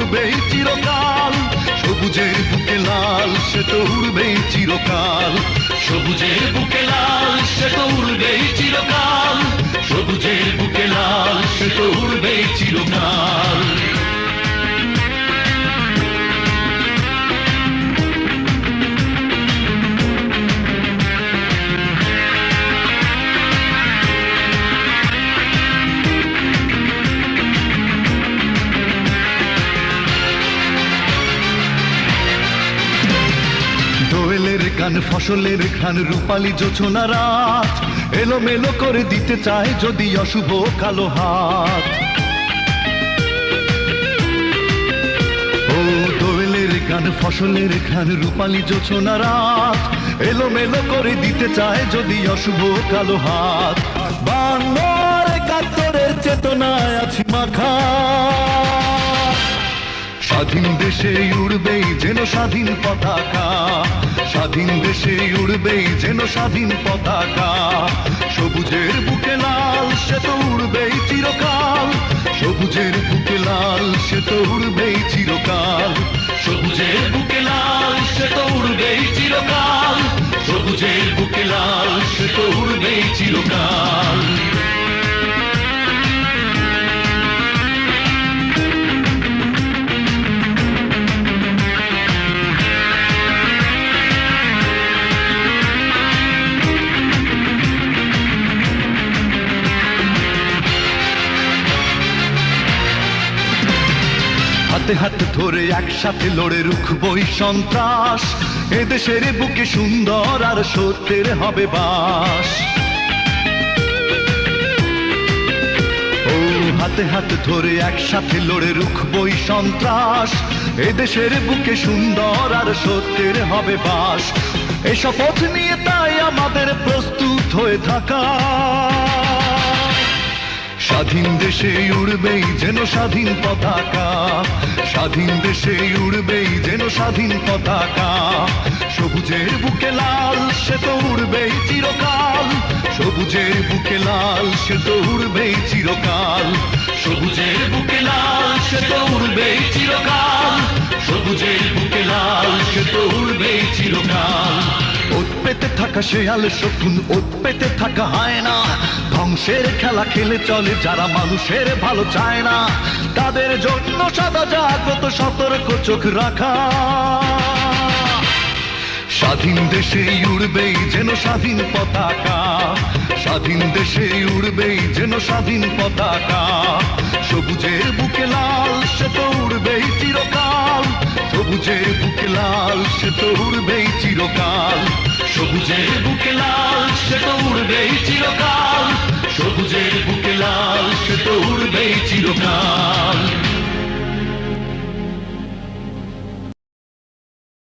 উড়বেই চিরকাল, সবুজের বুকে লাল সে তো উড়বেই চিরকাল, সবুজের বুকে লাল সে তো উড়বেই চিরকাল, সবুজের বুকে লাল সে তো উড়বেই চিরকাল। দোয়েলের গান ফসলের ঘ্রাণ রূপালী জোছনা রাত, এলোমেলো করে দিতে চায় যদি অশুভ কালো হাত। ও দোয়েলের গান ফসলের ঘ্রাণ রূপালী জোছনা রাত, এলোমেলো করে দিতে চায় যদি অশুভ কালো হাত। বাংলার একাত্তরের চেতনায় আছি মাখা, স্বাধীন দেশে উড়বেই যেন স্বাধীন পতাকা, স্বাধীন দেশে উড়বেই যেন স্বাধীন পতাকা, সবুজের বুকে লাল সে তো উড়বেই চিরকাল, সবুজের বুকে লাল সে তো উড়বেই চিরকাল, সবুজের বুকে লাল সে তো উড়বেই চিরকাল, সবুজের বুকে লাল সে তো উড়বেই চিরকাল। হাতে হাতে ধরে একসাথে লড়ে রুখবই সন্ত্রাস, এদেশের বুকে সুন্দর আর সত্যের হবে বাস। ও হাতে হাতে ধরে একসাথে লড়ে রুখবই সন্ত্রাস, এদেশের বুকে সুন্দর আর সত্যের হবে বাস। এই শপথ নিয়ে তাই আমাদের প্রস্তুত হয়ে থাকা, স্বাধীন দেশে উড়বেই যেন স্বাধীন পতাকা, স্বাধীন দেশে উড়বেই যেন স্বাধীন পতাকা, সবুজের বুকে লাল সে তো উড়বেই চিরকাল, সবুজের বুকে লাল সে তো উড়বেই চিরকাল, সবুজের বুকে লাল সে তো উড়বেই চিরকাল, সবুজের বুকে লাল সে তো উড়বেই চিরকাল। ওত পেতে থাকা শেয়াল শকুন, ওত পেতে থাকা হায়না, ধ্বংসের খেলা খেলে চলে যারা মানুষের ভালো চায় না, তাদের জন্য সদা জাগ্রত সতর্ক চোখ রাখা। স্বাধীন দেশে উড়বেই যেন স্বাধীন পতাকা, স্বাধীন দেশে উড়বেই যেন স্বাধীন পতাকা, সবুজের বুকে লাল সে তো উড়বেই চিরকাল, সবুজের বুকে লাল সে তো উড়বেই চিরকাল, সবুজের বুকে লাল সে তো উড়বেই চিরকাল, সবুজের বুকে লাল সে তো উড়বেই চিরকাল।